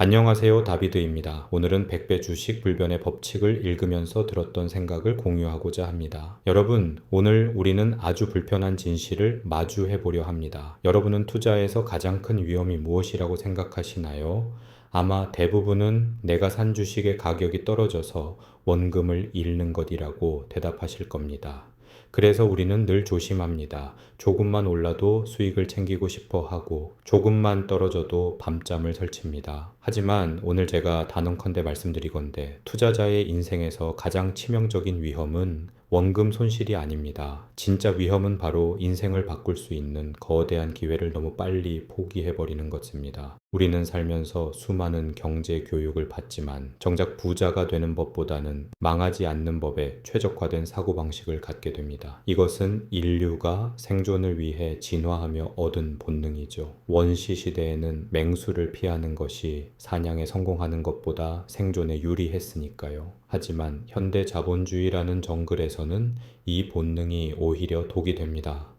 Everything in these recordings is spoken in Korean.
안녕하세요. 다비드입니다. 오늘은 100배 주식 불변의 법칙을 읽으면서 들었던 생각을 공유하고자 합니다. 여러분, 오늘 우리는 아주 불편한 진실을 마주해 보려 합니다. 여러분은 투자에서 가장 큰 위험이 무엇이라고 생각하시나요? 아마 대부분은 내가 산 주식의 가격이 떨어져서 원금을 잃는 것이라고 대답하실 겁니다. 그래서 우리는 늘 조심합니다. 조금만 올라도 수익을 챙기고 싶어 하고 조금만 떨어져도 밤잠을 설칩니다. 하지만 오늘 제가 단언컨대 말씀드리건대 투자자의 인생에서 가장 치명적인 위험은 원금 손실이 아닙니다. 진짜 위험은 바로 인생을 바꿀 수 있는 거대한 기회를 너무 빨리 포기해버리는 것입니다. 우리는 살면서 수많은 경제 교육을 받지만 정작 부자가 되는 법보다는 망하지 않는 법에 최적화된 사고방식을 갖게 됩니다. 이것은 인류가 생존을 위해 진화하며 얻은 본능이죠. 원시 시대에는 맹수를 피하는 것이 사냥에 성공하는 것보다 생존에 유리했으니까요. 하지만 현대 자본주의라는 정글에서는 이 본능이 오히려 독이 됩니다.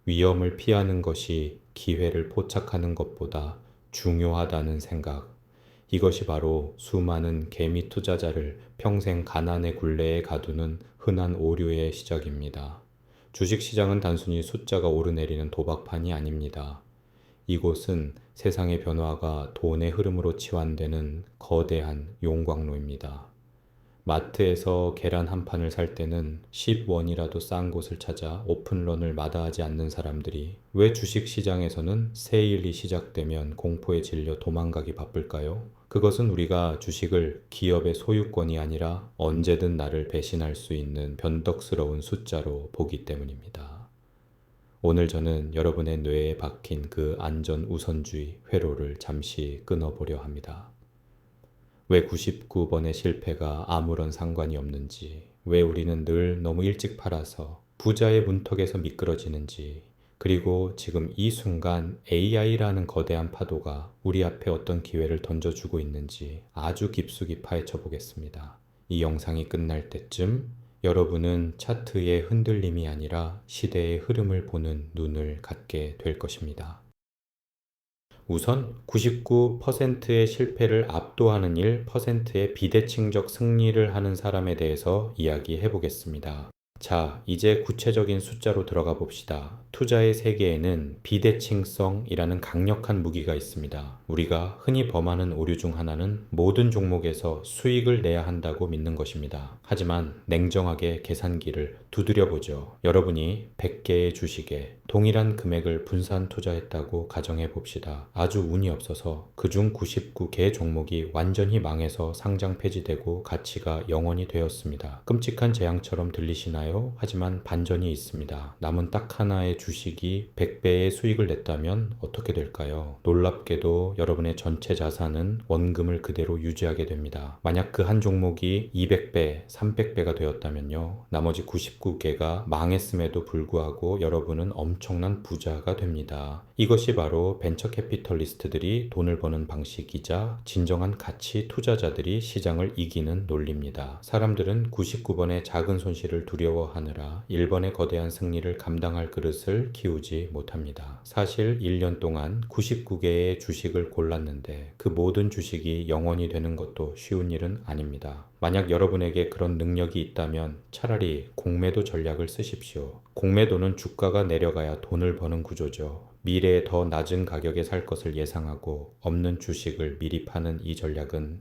위험을 피하는 것이 기회를 포착하는 것보다 중요하다는 생각. 이것이 바로 수많은 개미 투자자를 평생 가난의 굴레에 가두는 흔한 오류의 시작입니다. 주식시장은 단순히 숫자가 오르내리는 도박판이 아닙니다. 이곳은 세상의 변화가 돈의 흐름으로 치환되는 거대한 용광로입니다. 마트에서 계란 한 판을 살 때는 10원이라도 싼 곳을 찾아 오픈런을 마다하지 않는 사람들이 왜 주식시장에서는 세일이 시작되면 공포에 질려 도망가기 바쁠까요? 그것은 우리가 주식을 기업의 소유권이 아니라 언제든 나를 배신할 수 있는 변덕스러운 숫자로 보기 때문입니다. 오늘 저는 여러분의 뇌에 박힌 그 안전 우선주의 회로를 잠시 끊어보려 합니다. 왜 99번의 실패가 아무런 상관이 없는지, 왜 우리는 늘 너무 일찍 팔아서 부자의 문턱에서 미끄러지는지, 그리고 지금 이 순간 AI라는 거대한 파도가 우리 앞에 어떤 기회를 던져주고 있는지 아주 깊숙이 파헤쳐 보겠습니다. 이 영상이 끝날 때쯤 여러분은 차트의 흔들림이 아니라 시대의 흐름을 보는 눈을 갖게 될 것입니다. 우선 99%의 실패를 압도하는 1%의 비대칭적 승리를 하는 사람에 대해서 이야기해 보겠습니다. 자, 이제 구체적인 숫자로 들어가 봅시다. 투자의 세계에는 비대칭성이라는 강력한 무기가 있습니다. 우리가 흔히 범하는 오류 중 하나는 모든 종목에서 수익을 내야 한다고 믿는 것입니다. 하지만 냉정하게 계산기를 두드려 보죠. 여러분이 100개의 주식에 동일한 금액을 분산 투자했다고 가정해 봅시다. 아주 운이 없어서 그중 99개 종목이 완전히 망해서 상장 폐지되고 가치가 0원이 되었습니다. 끔찍한 재앙처럼 들리시나요? 하지만 반전이 있습니다. 남은 딱 하나의 주식이 100배의 수익을 냈다면 어떻게 될까요? 놀랍게도 여러분의 전체 자산은 원금을 그대로 유지하게 됩니다. 만약 그 한 종목이 200배, 300배가 되었다면요. 나머지 99개가 망했음에도 불구하고 여러분은 엄청난 부자가 됩니다. 이것이 바로 벤처 캐피털리스트들이 돈을 버는 방식이자 진정한 가치 투자자들이 시장을 이기는 논리입니다. 사람들은 99번의 작은 손실을 두려워하느라 1번의 거대한 승리를 감당할 그릇을 키우지 못합니다. 사실 1년 동안 99개의 주식을 골랐는데 그 모든 주식이 영원이 되는 것도 쉬운 일은 아닙니다. 만약 여러분에게 그런 능력이 있다면 차라리 공매도 전략을 쓰십시오. 공매도는 주가가 내려가야 돈을 버는 구조죠. 미래에 더 낮은 가격에 살 것을 예상하고 없는 주식을 미리 파는 이 전략은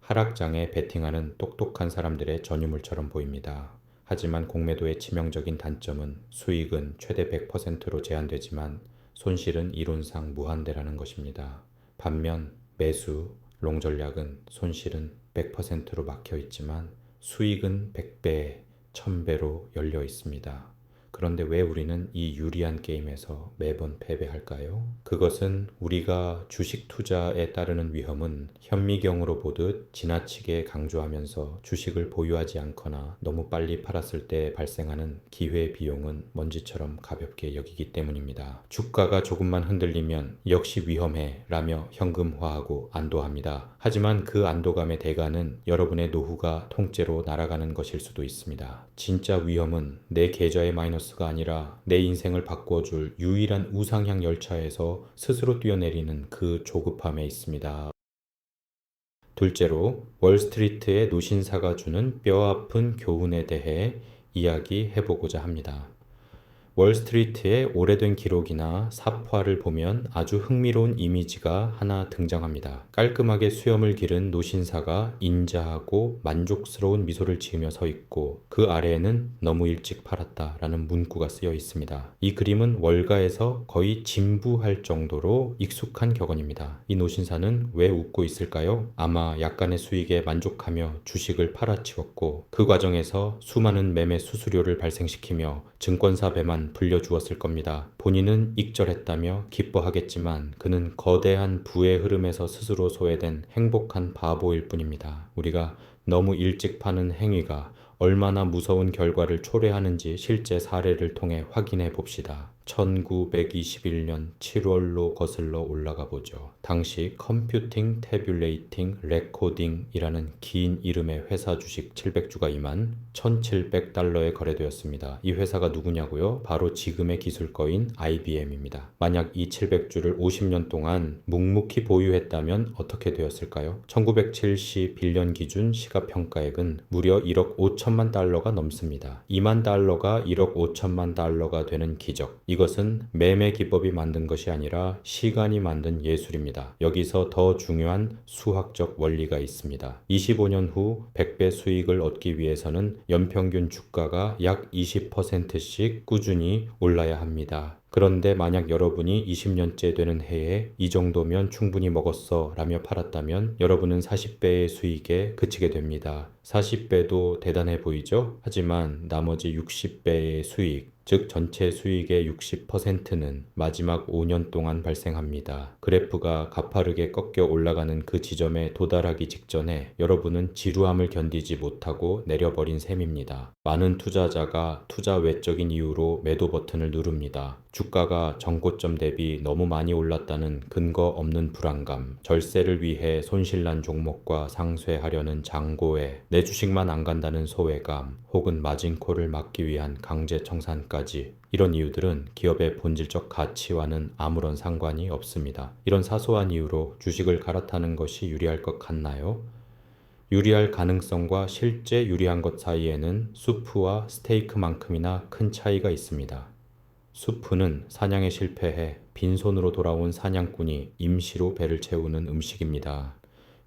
하락장에 베팅하는 똑똑한 사람들의 전유물처럼 보입니다. 하지만 공매도의 치명적인 단점은 수익은 최대 100%로 제한되지만 손실은 이론상 무한대라는 것입니다. 반면 매수, 롱 전략은 손실은 100%로 막혀 있지만 수익은 100배, 1000배로 열려 있습니다. 그런데 왜 우리는 이 유리한 게임에서 매번 패배할까요? 그것은 우리가 주식 투자에 따르는 위험은 현미경으로 보듯 지나치게 강조하면서 주식을 보유하지 않거나 너무 빨리 팔았을 때 발생하는 기회 비용은 먼지처럼 가볍게 여기기 때문입니다. 주가가 조금만 흔들리면 역시 위험해 라며 현금화하고 안도합니다. 하지만 그 안도감의 대가는 여러분의 노후가 통째로 날아가는 것일 수도 있습니다. 진짜 위험은 내 계좌의 마이너스가 아니라 내 인생을 바꿔줄 유일한 우상향 열차에서 스스로 뛰어내리는 그 조급함에 있습니다. 둘째로 월스트리트의 노신사가 주는 뼈아픈 교훈에 대해 이야기해보고자 합니다. 월스트리트의 오래된 기록이나 사파를 보면 아주 흥미로운 이미지가 하나 등장합니다. 깔끔하게 수염을 기른 노신사가 인자하고 만족스러운 미소를 지으며 서 있고 그 아래에는 너무 일찍 팔았다 라는 문구가 쓰여 있습니다. 이 그림은 월가에서 거의 진부할 정도로 익숙한 격언입니다. 이 노신사는 왜 웃고 있을까요? 아마 약간의 수익에 만족하며 주식을 팔아치웠고 그 과정에서 수많은 매매 수수료를 발생시키며 증권사 배만 불려주었을 겁니다. 본인은 익절했다며 기뻐하겠지만 그는 거대한 부의 흐름에서 스스로 소외된 행복한 바보일 뿐입니다. 우리가 너무 일찍 파는 행위가 얼마나 무서운 결과를 초래하는지 실제 사례를 통해 확인해 봅시다. 1921년 7월로 거슬러 올라가 보죠. 당시 컴퓨팅 태뷸레이팅 레코딩이라는 긴 이름의 회사 주식 700주가 임한 1700달러에 거래되었습니다. 이 회사가 누구냐고요? 바로 지금의 기술거인 IBM입니다. 만약 이 700주를 50년 동안 묵묵히 보유했다면 어떻게 되었을까요? 1971년 기준 시가평가액은 무려 1억 5천만 달러가 넘습니다. 2만 달러가 1억 5천만 달러가 되는 기적. 이것은 매매 기법이 만든 것이 아니라 시간이 만든 예술입니다. 여기서 더 중요한 수학적 원리가 있습니다. 25년 후 100배 수익을 얻기 위해서는 연평균 주가가 약 20%씩 꾸준히 올라야 합니다. 그런데 만약 여러분이 20년째 되는 해에 이 정도면 충분히 먹었어 라며 팔았다면 여러분은 40배의 수익에 그치게 됩니다. 40배도 대단해 보이죠? 하지만 나머지 60배의 수익, 즉 전체 수익의 60%는 마지막 5년 동안 발생합니다. 그래프가 가파르게 꺾여 올라가는 그 지점에 도달하기 직전에 여러분은 지루함을 견디지 못하고 내려버린 셈입니다. 많은 투자자가 투자 외적인 이유로 매도 버튼을 누릅니다. 주가가 전고점 대비 너무 많이 올랐다는 근거 없는 불안감, 절세를 위해 손실난 종목과 상쇄하려는 장고에 내 주식만 안 간다는 소외감, 혹은 마진콜을 막기 위한 강제 청산까지 이런 이유들은 기업의 본질적 가치와는 아무런 상관이 없습니다. 이런 사소한 이유로 주식을 갈아타는 것이 유리할 것 같나요? 유리할 가능성과 실제 유리한 것 사이에는 수프와 스테이크만큼이나 큰 차이가 있습니다. 수프는 사냥에 실패해 빈손으로 돌아온 사냥꾼이 임시로 배를 채우는 음식입니다.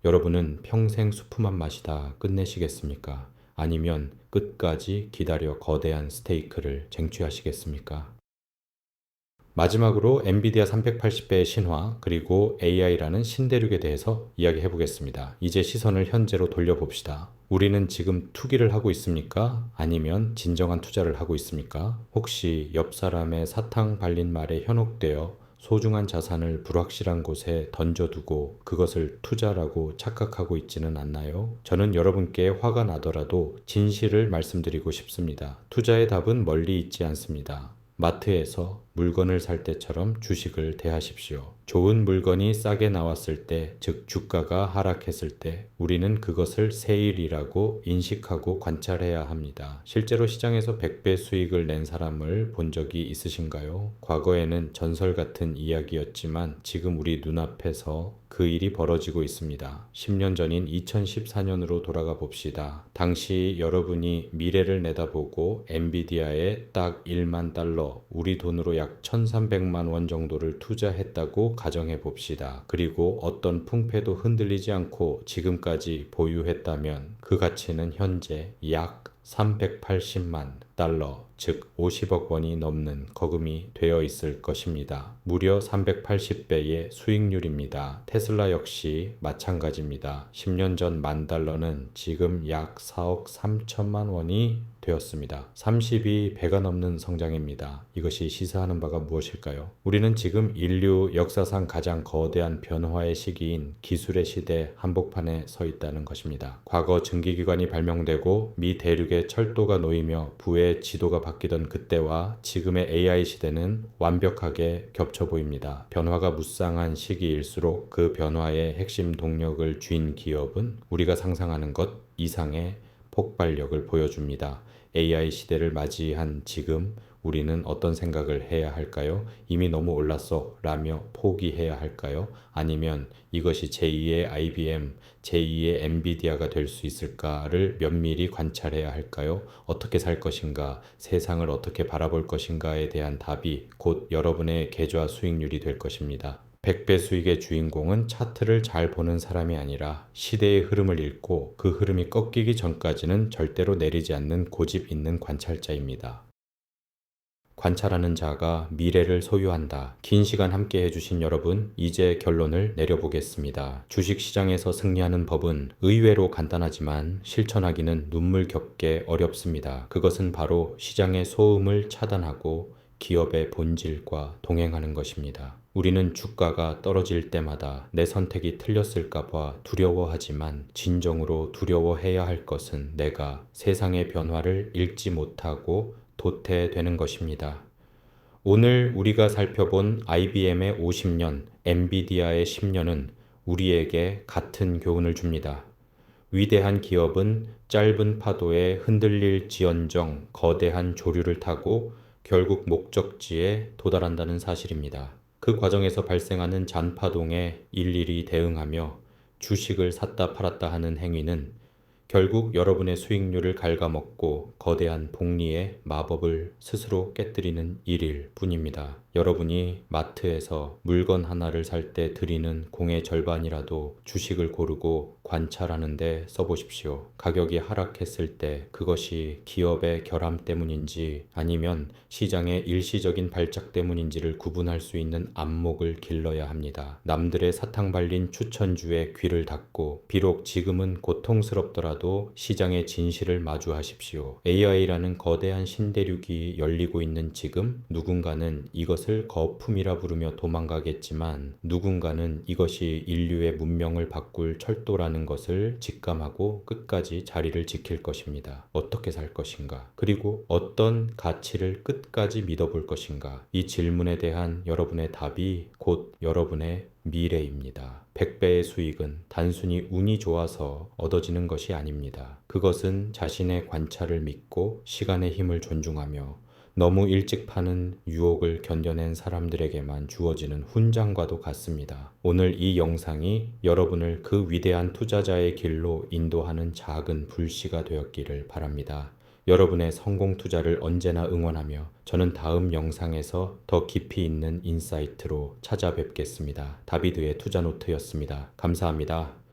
여러분은 평생 수프만 마시다 끝내시겠습니까? 아니면 끝까지 기다려 거대한 스테이크를 쟁취하시겠습니까? 마지막으로 엔비디아 380배의 신화 그리고 AI라는 신대륙에 대해서 이야기해 보겠습니다. 이제 시선을 현재로 돌려봅시다. 우리는 지금 투기를 하고 있습니까? 아니면 진정한 투자를 하고 있습니까? 혹시 옆 사람의 사탕 발린 말에 현혹되어 소중한 자산을 불확실한 곳에 던져두고 그것을 투자라고 착각하고 있지는 않나요? 저는 여러분께 화가 나더라도 진실을 말씀드리고 싶습니다. 투자의 답은 멀리 있지 않습니다. 마트에서 물건을 살 때처럼 주식을 대하십시오. 좋은 물건이 싸게 나왔을 때, 즉 주가가 하락했을 때 우리는 그것을 세일이라고 인식하고 관찰해야 합니다. 실제로 시장에서 100배 수익을 낸 사람을 본 적이 있으신가요? 과거에는 전설 같은 이야기였지만 지금 우리 눈앞에서 그 일이 벌어지고 있습니다. 10년 전인 2014년으로 돌아가 봅시다. 당시 여러분이 미래를 내다보고 엔비디아에 딱 1만 달러, 우리 돈으로 약 1,300만 원 정도를 투자했다고 가정해 봅시다. 그리고 어떤 풍패도 흔들리지 않고 지금까지 보유했다면 그 가치는 현재 약 380만 달러, 즉 50억 원이 넘는 거금이 되어 있을 것입니다. 무려 380배의 수익률입니다. 테슬라 역시 마찬가지입니다. 10년 전 만 달러는 지금 약 4억 3천만 원이 되었습니다. 32배가 넘는 성장입니다. 이것이 시사하는 바가 무엇일까요? 우리는 지금 인류 역사상 가장 거대한 변화의 시기인 기술의 시대 한복판에 서 있다는 것입니다. 과거 증기기관이 발명되고 미 대륙의 철도가 놓이며 부의 지도가 바뀌던 그때와 지금의 AI 시대는 완벽하게 겹쳐 보입니다. 변화가 무쌍한 시기일수록 그 변화의 핵심 동력을 쥔 기업은 우리가 상상하는 것 이상의 폭발력을 보여줍니다. AI 시대를 맞이한 지금 우리는 어떤 생각을 해야 할까요? 이미 너무 올랐어 라며 포기해야 할까요? 아니면 이것이 제2의 IBM, 제2의 엔비디아가 될 수 있을까를 면밀히 관찰해야 할까요? 어떻게 살 것인가, 세상을 어떻게 바라볼 것인가에 대한 답이 곧 여러분의 계좌 수익률이 될 것입니다. 100배 수익의 주인공은 차트를 잘 보는 사람이 아니라 시대의 흐름을 읽고 그 흐름이 꺾이기 전까지는 절대로 내리지 않는 고집 있는 관찰자입니다. 관찰하는 자가 미래를 소유한다. 긴 시간 함께 해주신 여러분, 이제 결론을 내려보겠습니다. 주식시장에서 승리하는 법은 의외로 간단하지만 실천하기는 눈물겹게 어렵습니다. 그것은 바로 시장의 소음을 차단하고 기업의 본질과 동행하는 것입니다. 우리는 주가가 떨어질 때마다 내 선택이 틀렸을까봐 두려워하지만 진정으로 두려워해야 할 것은 내가 세상의 변화를 읽지 못하고 도태되는 것입니다. 오늘 우리가 살펴본 IBM의 50년, 엔비디아의 10년은 우리에게 같은 교훈을 줍니다. 위대한 기업은 짧은 파도에 흔들릴지언정 거대한 조류를 타고 결국 목적지에 도달한다는 사실입니다. 그 과정에서 발생하는 잔파동에 일일이 대응하며 주식을 샀다 팔았다 하는 행위는 결국 여러분의 수익률을 갉아먹고 거대한 복리의 마법을 스스로 깨뜨리는 일일 뿐입니다. 여러분이 마트에서 물건 하나를 살 때 들이는 공의 절반이라도 주식을 고르고 관찰하는 데 써보십시오. 가격이 하락했을 때 그것이 기업의 결함 때문인지 아니면 시장의 일시적인 발작 때문인지를 구분할 수 있는 안목을 길러야 합니다. 남들의 사탕 발린 추천주에 귀를 닫고 비록 지금은 고통스럽더라도 시장의 진실을 마주하십시오. AI라는 거대한 신대륙이 열리고 있는 지금 누군가는 이것을 거품이라 부르며 도망가겠지만 누군가는 이것이 인류의 문명을 바꿀 철도라는 것을 직감하고 끝까지 자리를 지킬 것입니다. 어떻게 살 것인가? 그리고 어떤 가치를 끝까지 믿어볼 것인가? 이 질문에 대한 여러분의 답이 곧 여러분의 미래입니다. 100배의 수익은 단순히 운이 좋아서 얻어지는 것이 아닙니다. 그것은 자신의 관찰을 믿고 시간의 힘을 존중하며 너무 일찍 파는 유혹을 견뎌낸 사람들에게만 주어지는 훈장과도 같습니다. 오늘 이 영상이 여러분을 그 위대한 투자자의 길로 인도하는 작은 불씨가 되었기를 바랍니다. 여러분의 성공 투자를 언제나 응원하며 저는 다음 영상에서 더 깊이 있는 인사이트로 찾아뵙겠습니다. 다비드의 투자노트였습니다. 감사합니다.